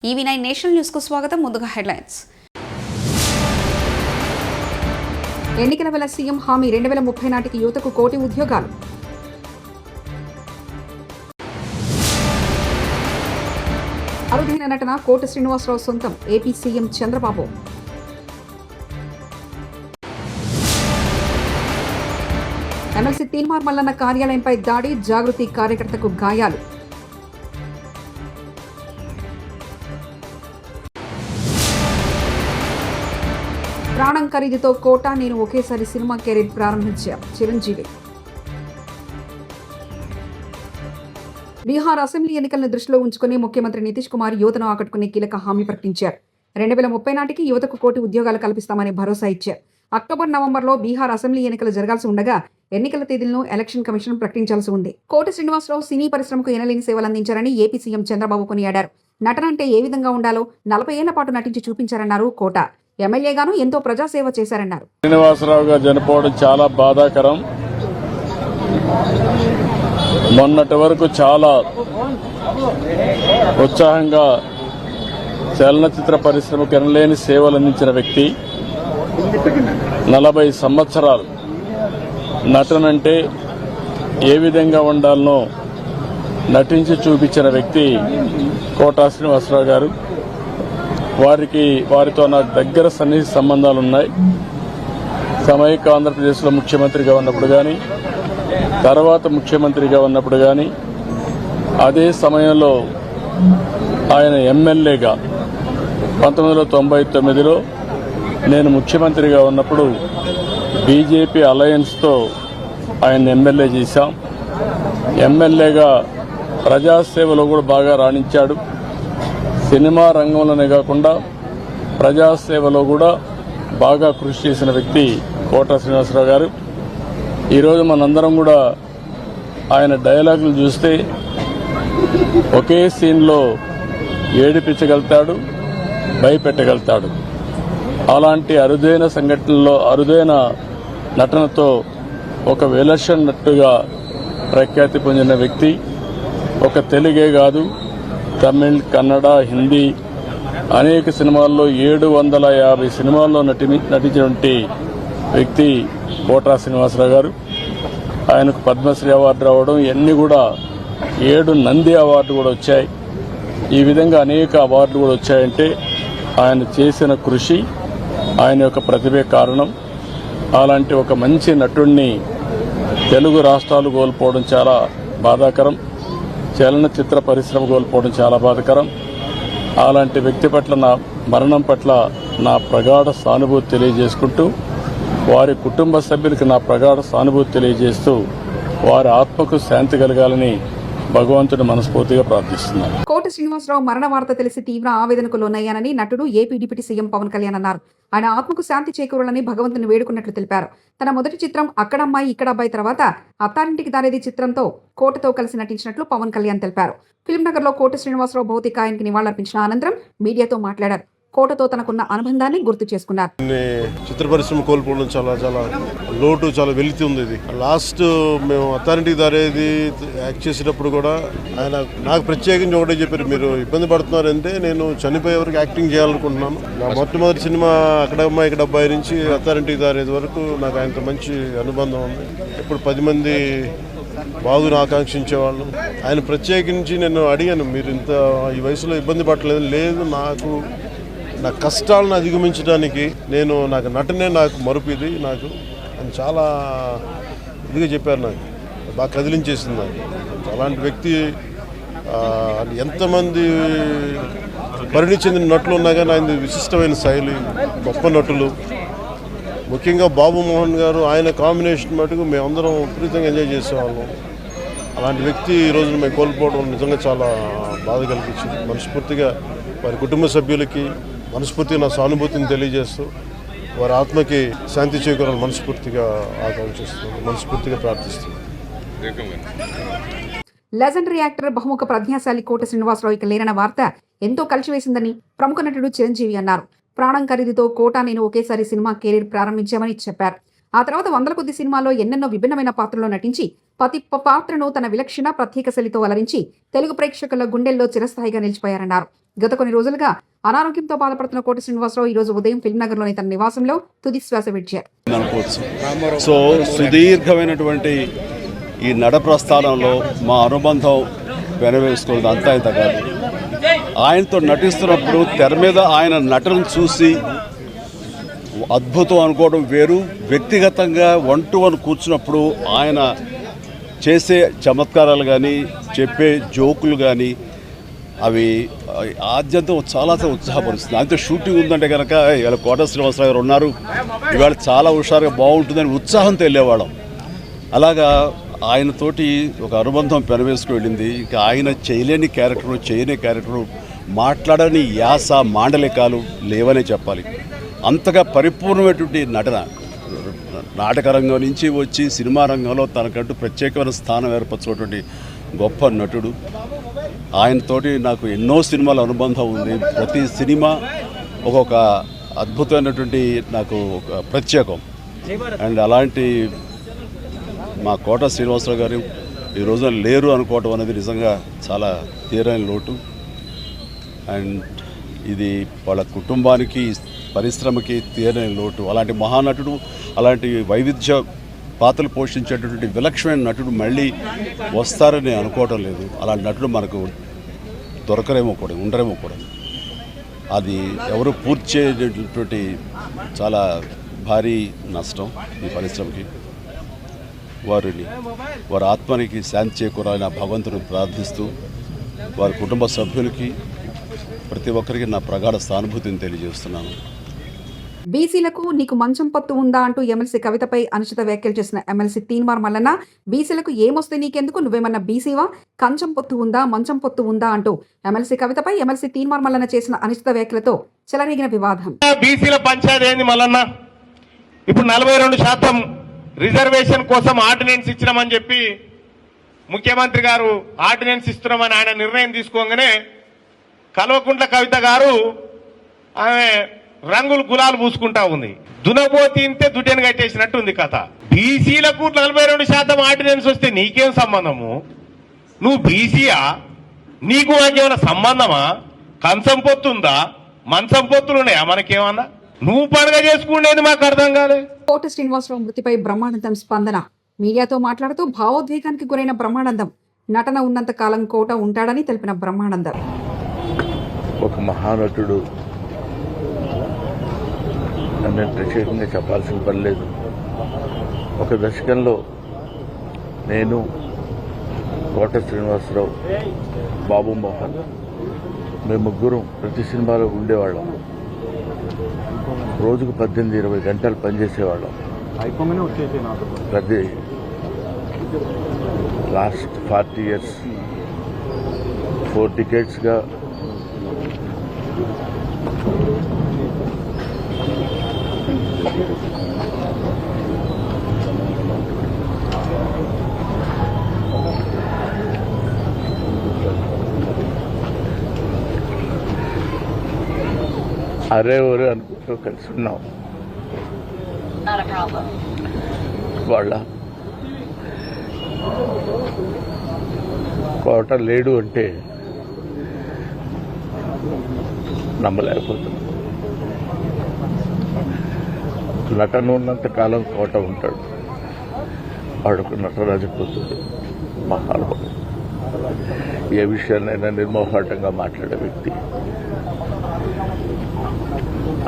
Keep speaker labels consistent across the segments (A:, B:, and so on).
A: EV9 national news కు స్వాగతం. ముందుగా హెడ్లైన్స్. ఎన్నికల వేళ సీఎం హామీ 2030 నాటికి యువతకు 1 కోటి ఉద్యోగాలు. అరుదైన నటన కోట శ్రీనివాసరావు సొంతం. AP CM Chandrababu. MLC Teenmar Mallanna కార్యాలయంపై దాడి, జాగృతి కార్యకర్తకు గాయాలు. ప్రాణం ఖరీదుతో కోట నేను ఒకేసారి సినిమా కెరీర్ ప్రారంభించా చిరంజీవి. బీహార్ అసెంబ్లీ ఎన్నికలను దృష్టిలో ఉంచుకుని ముఖ్యమంత్రి నితీష్ కుమార్ యువతను ఆకట్టుకునే కీలక హామీ ప్రకటించారు. 2030 నాటికి యువతకు 1 కోటి ఉద్యోగాలు కల్పిస్తామని భరోసా ఇచ్చారు. అక్టోబర్, నవంబర్లో బీహార్ అసెంబ్లీ ఎన్నికలు జరగాల్సి ఉండగా ఎన్నికల తేదీలను ఎలక్షన్ కమిషన్ ప్రకటించాల్సి ఉంది. కోట శ్రీనివాసరావు సినీ పరిశ్రమకు ఎనలేని సేవలు అందించారని ఏపీ సీఎం చంద్రబాబు కొనియాడారు. నటన అంటే ఏ విధంగా ఉండాలో 40 ఏళ్ల పాటు నటించి చూపించారన్నారు. కోట ఎమ్మెల్యేగాను ఎంతో ప్రజాసేవ చేశారన్నారు.
B: శ్రీనివాసరావు గారు చనిపోవడం చాలా బాధాకరం. మొన్నటి వరకు చాలా ఉత్సాహంగా చలనచిత్ర పరిశ్రమకు ఎనలేని సేవలు అందించిన వ్యక్తి. 40 సంవత్సరాలు నటనంటే ఏ విధంగా ఉండాలనో నటించి చూపించిన వ్యక్తి కోటా శ్రీనివాసరావు గారు. వారితో నాకు దగ్గర సన్నిహిత సంబంధాలు ఉన్నాయి. సమైక్య ఆంధ్రప్రదేశ్లో ముఖ్యమంత్రిగా ఉన్నప్పుడు కానీ, తర్వాత ముఖ్యమంత్రిగా ఉన్నప్పుడు కానీ, అదే సమయంలో ఆయన ఎమ్మెల్యేగా 1999లో నేను ముఖ్యమంత్రిగా ఉన్నప్పుడు బీజేపీ అలయన్స్తో ఆయన ఎమ్మెల్యే చేశాం. ఎమ్మెల్యేగా ప్రజాసేవలో కూడా బాగా రాణించాడు. సినిమా రంగంలోనే కాకుండా ప్రజాసేవలో కూడా బాగా కృషి చేసిన వ్యక్తి కోట శ్రీనివాసరావు గారు. ఈరోజు మనందరం కూడా ఆయన డైలాగులు చూస్తే ఒకే సీన్లో ఏడిపించగలుగుతాడు, భయపెట్టగలుగుతాడు. అలాంటి అరుదైన సంఘటనలో అరుదైన నటనతో ఒక విలక్షణట్టుగా ప్రఖ్యాతి పొందిన వ్యక్తి. ఒక తెలుగే కాదు, తమిళ్, కన్నడ, హిందీ అనేక సినిమాల్లో 750 సినిమాల్లో నటించినటువంటి వ్యక్తి కోటా శ్రీనివాసరావు గారు. ఆయనకు పద్మశ్రీ అవార్డు రావడం, ఇవన్నీ కూడా 7 నంది అవార్డు కూడా వచ్చాయి. ఈ విధంగా అనేక అవార్డులు కూడా వచ్చాయంటే ఆయన చేసిన కృషి, ఆయన యొక్క ప్రతిభే కారణం. అలాంటి ఒక మంచి నటుడిని తెలుగు రాష్ట్రాలు కోల్పోవడం చాలా బాధాకరం. చలనచిత్ర పరిశ్రమ కోల్పోవడం చాలా బాధాకరం. అలాంటి వ్యక్తి పట్ల నా మరణం పట్ల నా ప్రగాఢ సానుభూతి తెలియజేసుకుంటూ, వారి కుటుంబ సభ్యులకు నా ప్రగాఢ సానుభూతి తెలియజేస్తూ వారి ఆత్మకు శాంతి కలగాలని భగవంతుని మనస్ఫూర్తిగా ప్రార్థిస్తున్నాను.
A: కోట శ్రీనివాసరావు మరణ వార్త తెలిసి తీవ్ర ఆవేదనకు లోనయ్యానని నటుడు AP deputy CM Pawan Kalyan అన్నారు. ఆయన ఆత్మకు శాంతి చేకూరాలని భగవంతుని వేడుకున్నట్లు తెలిపారు. తన మొదటి చిత్రం అక్కడమ్మాయి ఇక్కడబ్బాయి తర్వాత అత్తారింటికి దారేది చిత్రంతో కోటతో కలిసి నటించినట్లు పవన్ కళ్యాణ్ తెలిపారు. ఫిల్మ్నగర్ లో కోట శ్రీనివాసరావు భౌతికాయానికి నివాళులర్పించిన అనంతరం మీడియాతో మాట్లాడారు. కోటతో తనకున్న అనుబంధాన్ని గుర్తు చేసుకున్నారు.
C: చిత్ర పరిశ్రమ కోల్పోవడం చాలా చాలా లోటు, చాలా వెలితి ఉంది. ఇది లాస్ట్ మేము అత్తారింటికి దారేది యాక్ట్ చేసేటప్పుడు కూడా ఆయన నాకు ప్రత్యేకించి ఒకటే చెప్పారు, మీరు ఇబ్బంది పడుతున్నారంటే నేను చనిపోయే వరకు యాక్టింగ్ చేయాలనుకుంటున్నాను. నా మొట్టమొదటి సినిమా అక్కడమ్మాయి ఇక్కడ అబ్బాయి నుంచి అత్తారింటికి దారేది వరకు నాకు ఆయనతో మంచి అనుబంధం ఉంది. ఇప్పుడు 10 మంది బాగుని ఆకాంక్షించేవాళ్ళు. ఆయన ప్రత్యేకించి నేను అడిగాను, మీరు ఇంత ఈ వయసులో ఇబ్బంది పడలేదు. లేదు, నా కష్టాలను అధిగమించడానికి నాకు నటనే నాకు మరుపు ఇది నాకు అని చాలా ఇదిగా చెప్పారు. నాకు బాగా కదిలించేసింది. నాకు అలాంటి వ్యక్తి ఎంతమంది పరిణి చెందిన నటులు ఉన్నా కానీ ఆయన విశిష్టమైన శైలి, గొప్ప నటులు. ముఖ్యంగా బాబు మోహన్ గారు, ఆయన కాంబినేషన్ మటుకు మేమందరం విపరీతంగా ఎంజాయ్ చేసేవాళ్ళం. అలాంటి వ్యక్తి ఈ రోజున మేము కోల్పోవడం నిజంగా చాలా బాధ కల్పించింది. మనస్ఫూర్తిగా వారి కుటుంబ సభ్యులకి మనస్ఫూర్తిగా నా సానుభూతిని తెలియజేస్తూ వారి ఆత్మకి శాంతి చేకూరాలని మనస్ఫూర్తిగా ఆకాంక్షిస్తున్నాను, మనస్ఫూర్తిగా ప్రార్థిస్తున్నాను.
A: లెజెండరీ యాక్టర్, బహుముఖ ప్రజ్ఞాశాలి కోట శ్రీనివాసరావు ఇక లేరన్న వార్త ఎంతో కలిసివేసిందని ప్రముఖ నటుడు చిరంజీవి అన్నారు. ప్రాణం ఖరీదుతో కోట నేను ఒకేసారి సినిమా కెరీర్ ప్రారంభించామని చెప్పారు. ఆ తర్వాత వందల కొద్ది సినిమాల్లో ఎన్నెన్నో విభిన్నమైన పాత్రల్లో నటించి ప్రతి పాత్రను తన విలక్షణ ప్రత్యేక శైలితో అలరించి తెలుగు ప్రేక్షకుల గుండెల్లో చిరస్థాయిగా నిలిచిపోయారన్నారు. గత కొన్ని రోజులుగా అనారోగ్యంతో బాధపడుతున్న కోట శ్రీనివాసరావు ఈ రోజు ఉదయం ఫిల్మ్ నగర్లోని తన నివాసంలో తుది శ్వాస విడిచారు.
D: సో సుదీర్ఘమైనటువంటి ఈ నడ ప్రస్థానంలో మా అనుబంధం వెనవేసుకున్నది అంతా ఇంత కాదు. ఆయనతో నటిస్తున్నప్పుడు తెర మీద ఆయన నటనను చూసి అద్భుతం అనుకోవడం వేరు, వ్యక్తిగతంగా 1-to-1 కూర్చున్నప్పుడు ఆయన చేసే చమత్కారాలు కానీ చెప్పే జోకులు కానీ అవి ఆద్యంతం చాలా ఉత్సాహపరుస్తుంది. అంతే షూటింగ్ ఉందంటే కనుక ఇవాళ కోట శ్రీనివాసరావు గారు ఉన్నారు, ఇవాళ చాలా హుషారుగా బాగుంటుందని ఉత్సాహంతో వెళ్ళేవాళ్ళం. అలాగా ఆయనతోటి ఒక అనుబంధం పెనవేసుకు వెళ్ళింది. ఇక ఆయన చేయలేని క్యారెక్టరు, చేయని క్యారెక్టరు, మాట్లాడని యాస మాండలికాలు లేవనే చెప్పాలి. అంతగా పరిపూర్ణమైనటువంటి నటన, నాటక రంగం నుంచి వచ్చి సినిమా రంగంలో తనకంటూ ప్రత్యేకమైన స్థానం ఏర్పరచుకున్నటువంటి గొప్ప నటుడు. ఆయనతోటి నాకు ఎన్నో సినిమాల అనుబంధం ఉంది. ప్రతి సినిమా ఒక్కొక్క అద్భుతమైనటువంటి నాకు ఒక ప్రత్యేకం. అండ్ అలాంటి మా కోట శ్రీనివాసరావు గారు ఈ రోజున లేరు అనుకోవటం అనేది నిజంగా చాలా తీరని లోటు. అండ్ ఇది వాళ్ళ కుటుంబానికి, పరిశ్రమకి తీరని లోటు. అలాంటి మహానటుడు, అలాంటి వైవిధ్య పాత్రలు పోషించేటటువంటి విలక్షణమైన నటుడు మళ్ళీ వస్తారని అనుకోవటం లేదు. అలాంటి నటుడు మనకు దొరకరేమో కూడా, ఉండరేమో కూడా. అది ఎవరు పూర్తి చేయటువంటి చాలా భారీ నష్టం ఈ పరిశ్రమకి. వారి ఆత్మనికి శాంతి చేకూరాలని ఆ భగవంతుని ప్రార్థిస్తూ వారి కుటుంబ సభ్యులకి ప్రతి ఒక్కరికి నా ప్రగాఢ సానుభూతిని తెలియజేస్తున్నాను.
A: బీసీలకు నీకు మంచం పత్తు ఉందా అంటూ ఎమ్మెల్సీ కవితపై అనుచిత వ్యాఖ్యలు చేసిన ఎమ్మెల్సీ తీన్మార్ మల్లన్న, బీసీలకు ఏమొస్తే నీకెందుకు, నువ్వేమన్నా బీసీవా, కంచం పొత్తు ఉందా, మంచం పొత్తు ఉందా అంటూ ఎమ్మెల్సీ కవితపై ఎమ్మెల్సీ తీన్మార్ మల్లన్న చేసిన అనుచిత వ్యాఖ్యలతో చెలరేగిన వివాదం.
E: బీసీల పంచాయతీ ఏంది మల్లన్న? ఇప్పుడు 42% రిజర్వేషన్ కోసం ఆర్డినెన్స్ ఇచ్చినామని చెప్పి ముఖ్యమంత్రి గారు ఆర్డినెన్స్ ఇస్తున్నామని ఆయన నిర్ణయం తీసుకోగానే కల్వకుంట్ల కవిత గారు ఆమె రంగులు గులాలు పూసుకుంటా ఉంది. దునబోతింటే దుడ్డెను కట్టేసినట్టు ఉంది కథ. బీసీలకు 42% ఆర్డినెన్స్ వస్తే నీకేం సంబంధము? నువ్వు బీసీయా? నీకు నాకేమైనా సంబంధమా? కంచం పొత్తుందా, మంచం పొత్తులు ఉన్నాయా మనకేమన్నా? నువ్వు పండుగ చేసుకునేది మాకు అర్థం కాలే.
A: కోట శ్రీనివాసరావు మృతిపై బ్రహ్మానందం స్పందన. మీడియాతో మాట్లాడుతూ భావోద్వేగానికి గురైన బ్రహ్మానందం, నటన ఉన్నంత కాలం కోట ఉంటాడని తెలిపిన బ్రహ్మానందం,
F: ఒక మహానటుడు నన్ను ప్రత్యేకంగా చెప్పాల్సిన పని లేదు. ఒక దశకంలో నేను, కోట శ్రీనివాసరావు, బాబు మోహన్, మేము ముగ్గురం ప్రతి సినిమాలో ఉండేవాళ్ళం. రోజుకు 18-20 గంటలు పనిచేసేవాళ్ళం. ప్రతి లాస్ట్ 40 years 4 decadesగా అరే ఒరే అనుకుంటూ కలిసి ఉన్నాం. వాళ్ళ కోట లేడు అంటే నమ్మలేకపోతున్నాం. నటన ఉన్నంత కాలం కోట ఉంటాడు. వాడొక నటరాజపోతుంది, మహానుభావుడు. ఏ విషయాన్నైనా నిర్మోహాటంగా మాట్లాడే వ్యక్తి.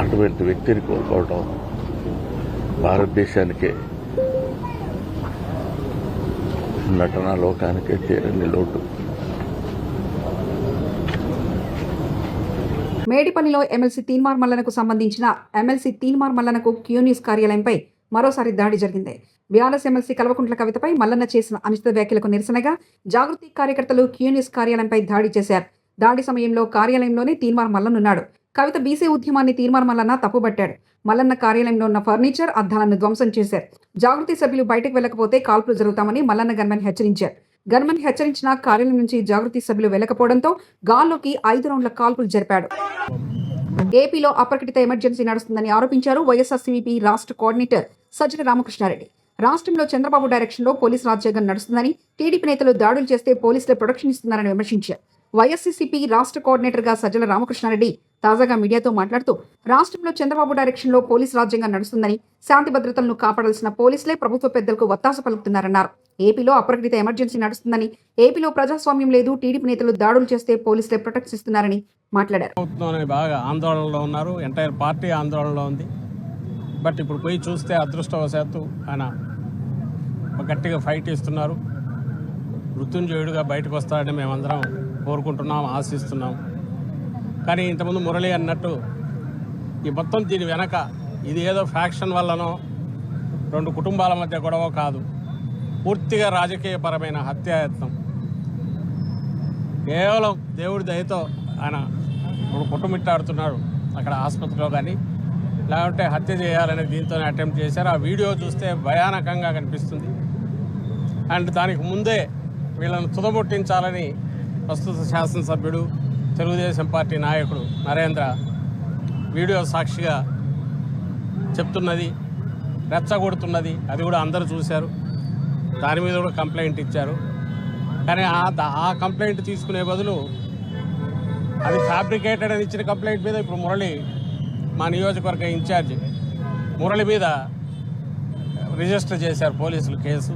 F: అటువంటి వ్యక్తిని కోల్పోవడం భారతదేశానికే, నటనా లోకానికే తీరని లోటు.
A: మేడిపల్లిలో ఎమ్మెల్సీ తీన్మార్ మల్లనకు సంబంధించిన ఎమ్మెల్సీ తీన్మార్ మల్లనకు క్యూ న్యూస్ కార్యాలయంపై మరోసారి దాడి జరిగింది. బీఆర్ఎస్ ఎమ్మెల్సీ కల్వకుంట్ల కవితపై మల్లన్న చేసిన అనుచిత వ్యాఖ్యలకు నిరసనగా జాగృతి కార్యకర్తలు క్యూ న్యూస్ కార్యాలయంపై దాడి చేశారు. దాడి సమయంలో కార్యాలయంలోనే తీన్మార్ మల్లనున్నాడు. కవిత బీసీ ఉద్యమాన్ని తీన్మార్ మల్లన్న తప్పుబట్టాడు. మల్లన్న కార్యాలయంలో ఉన్న ఫర్నిచర్, అద్దాలను ధ్వంసం చేశారు. జాగృతి సభ్యులు బయటకు వెళ్లకపోతే కాల్పులు జరుగుతామని మల్లన్న గన్మెన్ హెచ్చరించారు. గన్మెన్ హెచ్చరించిన కార్యాలయం నుంచి జాగృతి సభ్యులు వెళ్లకపోవడంతో గాల్లోకి 5 రౌండ్ల కాల్పులు జరిపాడు. ఏపీలో అప్రకటిత ఎమర్జెన్సీ నడుస్తుందని ఆరోపించారు వైఎస్ఆర్సీపీ రాష్ట్ర కోఆర్డినేటర్ సజ్జల రామకృష్ణారెడ్డి. రాష్ట్రంలో చంద్రబాబు డైరెక్షన్లో పోలీసు రాజ్యాంగం నడుస్తుందని, టీడీపీ నేతలు దాడులు చేస్తే పోలీసులే ప్రొటెక్షన్ ఇస్తున్నారని విమర్శించారు. వైఎస్సీసీపీ రాష్ట్ర కోఆర్డినేటర్గా సజ్జల రామకృష్ణారెడ్డి తాజాగా మీడియాతో మాట్లాడుతూ, రాష్ట్రంలో చంద్రబాబు డైరెక్షన్లో పోలీసు రాజ్యాంగం నడుస్తుందని, శాంతి భద్రతలను కాపాడాల్సిన పోలీసులే ప్రభుత్వ పెద్దలకు వత్తాస పలుకుతున్నారన్నారు. ఏపీలో అప్రకటిత ఎమర్జెన్సీ నడుస్తుందని, ఏపీలో ప్రజాస్వామ్యం లేదు, టీడీపీ నేతలు దాడులు చేస్తే పోలీసులే ప్రొటెక్షన్ ఇస్తున్నారని మాట్లాడారు.
G: బాగా ఆందోళనలో ఉన్నారు, ఎంటైర్ పార్టీ ఆందోళనలో ఉంది. బట్ ఇప్పుడు పోయి చూస్తే అదృష్టవశాత్తు ఆయన గట్టిగా ఫైట్ ఇస్తున్నారు. మృత్యుంజయుడిగా బయటకు వస్తాడని మేమందరం కోరుకుంటున్నాం, ఆశిస్తున్నాం. కానీ ఇంతకుముందు మురళి అన్నట్టు ఈ మొత్తం దీని వెనక ఇది ఏదో ఫ్యాక్షన్ వల్లనో 2 కుటుంబాల మధ్య గొడవ కాదు, పూర్తిగా రాజకీయపరమైన హత్యాయత్నం. కేవలం దేవుడి దయతో ఆయన కుటుంబిట్టాడుతున్నాడు అక్కడ ఆసుపత్రిలో, కానీ లేకుంటే హత్య చేయాలని దీంతోనే అటెంప్ట్ చేశారు. ఆ వీడియో చూస్తే భయానకంగా కనిపిస్తుంది. అండ్ దానికి ముందే వీళ్ళను తుదముట్టించాలని ప్రస్తుత శాసనసభ్యుడు, తెలుగుదేశం పార్టీ నాయకుడు నరేంద్ర వీడియో సాక్షిగా చెప్తున్నది, రెచ్చగొడుతున్నది. అది కూడా అందరూ చూశారు. దాని మీద కూడా కంప్లైంట్ ఇచ్చారు. కానీ ఆ కంప్లైంట్ తీసుకునే బదులు అది ఫ్యాబ్రికేటెడ్ అని ఇచ్చిన కంప్లైంట్ మీద ఇప్పుడు మురళి, మా నియోజకవర్గ ఇన్ఛార్జి మురళి మీద రిజిస్టర్ చేశారు పోలీసులు కేసు.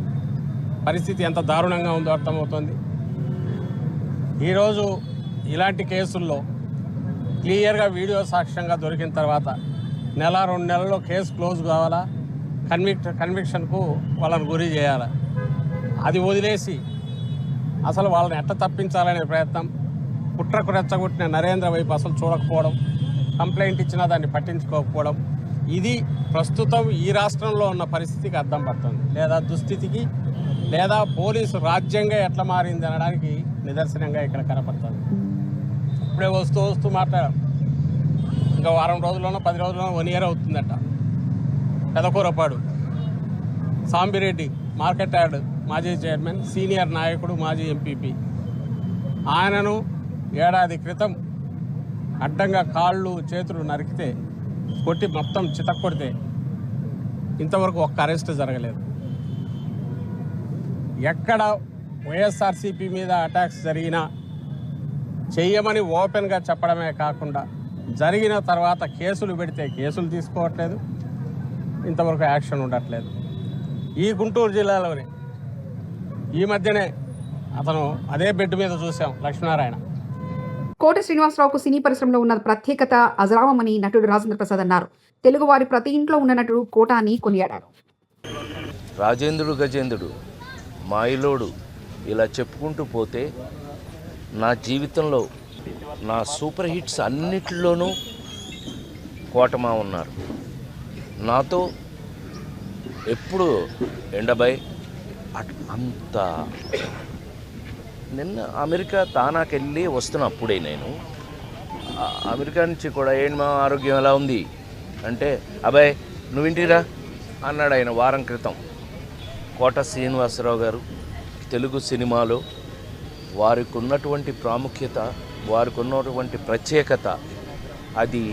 G: పరిస్థితి ఎంత దారుణంగా ఉందో అర్థమవుతుంది. ఈరోజు ఇలాంటి కేసుల్లో క్లియర్గా వీడియో సాక్ష్యంగా దొరికిన తర్వాత 1-2 నెలల్లో కేసు క్లోజ్ కావాలా, కన్విక్షన్కు వాళ్ళని గురి చేయాలా. అది వదిలేసి అసలు వాళ్ళని ఎట్ట తప్పించాలనే ప్రయత్నం, కుట్రకు రెచ్చగొట్టిన నరేంద్ర వైపు అసలు చూడకపోవడం, కంప్లైంట్ ఇచ్చినా దాన్ని పట్టించుకోకపోవడం, ఇది ప్రస్తుతం ఈ రాష్ట్రంలో ఉన్న పరిస్థితికి అద్దం పడుతుంది, లేదా దుస్థితికి, లేదా పోలీసు రాజ్యంగా ఎట్లా మారింది అనడానికి నిదర్శనంగా ఇక్కడ కనపడుతుంది. ఇప్పుడే వస్తూ మాట్లాడాం, ఇంకా వారం రోజుల్లోనో 10 రోజుల్లోనో 1 year అవుతుందట. పెదకూరపాడు సాంబిరెడ్డి మార్కెట్ యార్డ్ మాజీ చైర్మన్, సీనియర్ నాయకుడు, మాజీ ఎంపీపీ, ఆయనను ఏడాది క్రితం అడ్డంగా కాళ్ళు చేతులు నరికితే, కొట్టి మొత్తం చితక్కొడితే ఇంతవరకు ఒక్క అరెస్ట్ జరగలేదు. ఎక్కడ వైఎస్ఆర్సీపీ మీద అటాక్స్ జరిగినా చెయ్యమని ఓపెన్గా చెప్పడమే కాకుండా జరిగిన తర్వాత కేసులు పెడితే కేసులు తీసుకోవట్లేదు, ఇంతవరకు యాక్షన్ ఉండట్లేదు. ఈ గుంటూరు జిల్లాలోనే ఈ మధ్యనే అతను అదే బెడ్ మీద చూసాం, లక్ష్మీనారాయణ.
A: కోట శ్రీనివాసరావుకు సినీ పరిశ్రమలో ఉన్న ప్రత్యేకత అజరామని నటుడు రాజేంద్ర ప్రసాద్ అన్నారు. తెలుగు వారి ప్రతి ఇంట్లో ఉన్న నటుడు కోట అని కొనియాడారు.
F: రాజేంద్రుడు, గజేంద్రుడు, మాయిలోడు, ఇలా చెప్పుకుంటూ పోతే నా జీవితంలో నా సూపర్ హిట్స్ అన్నిటిలోనూ కోటమా ఉన్నారు. నాతో ఎప్పుడు ఎండబై అంత. నిన్న అమెరికా తానాకెళ్ళి వస్తున్నప్పుడే నేను అమెరికా నుంచి కూడా ఏంటి మా ఆరోగ్యం ఎలా ఉంది అంటే, అబ్బాయి నువ్వింటిరా అన్నాడు ఆయన వారం క్రితం. కోట శ్రీనివాసరావు గారు తెలుగు సినిమాలో వారికి ఉన్నటువంటి ప్రాముఖ్యత, వారికి ఉన్నటువంటి ప్రత్యేకత, అది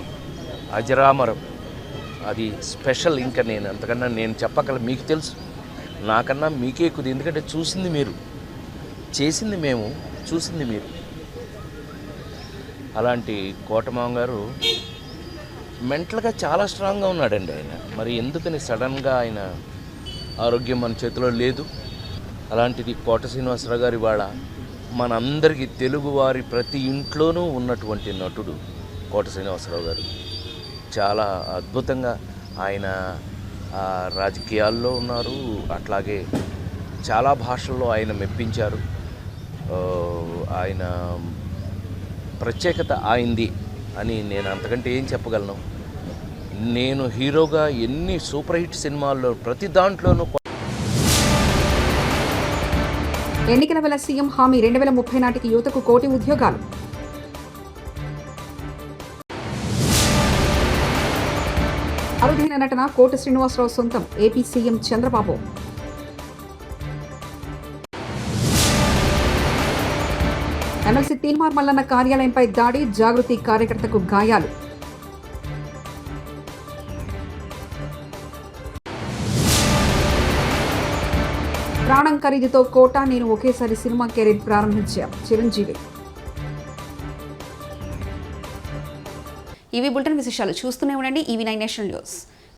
F: అజరామరం, అది స్పెషల్. ఇంకా నేను అంతకన్నా నేను చెప్పగల, మీకు తెలుసు, నాకన్నా మీకే ఎక్కువ. ఎందుకంటే చూసింది మీరు, చేసింది మేము, చూసింది మీరు. అలాంటి కోటమామ గారు మెంటల్గా చాలా స్ట్రాంగ్గా ఉన్నాడండి ఆయన. మరి ఎందుకని సడన్గా ఆయన ఆరోగ్యం మన చేతిలో లేదు. అలాంటిది కోట శ్రీనివాసరావు గారి వాళ్ళ మనందరికీ తెలుగువారి ప్రతి ఇంట్లోనూ ఉన్నటువంటి నటుడు కోట శ్రీనివాసరావు గారు. చాలా అద్భుతంగా ఆయన రాజకీయాల్లో ఉన్నారు, అట్లాగే చాలా భాషల్లో ఆయన మెప్పించారు. ఆయన ప్రత్యేకత ఆయనది అని నేను అంతకంటే ఏం చెప్పగలను. నేను హీరోగా ఎన్ని సూపర్ హిట్ సినిమాల్లో ప్రతి దాంట్లోనూ.
A: ఎన్నికల వేళ సీఎం హామీ 2030 నాటికి యువతకు 1 కోటి ఉద్యోగాలు. అరుదైన నటన కోట శ్రీనివాసరావు సొంతం AP CM Chandrababu. MLC Teenmar Mallanna కార్యాలయంపై దాడి, జాగృతి కార్యకర్తకు గాయాలు. ప్రాణం ఖరీదుతో కోట నేను ఒకేసారి సినిమా కెరీర్ ప్రారంభించాను చిరంజీవి. ఇవి బులెటిన్ విశేషాలు. చూస్తూనే ఉండండి EV9 నేషనల్ న్యూస్.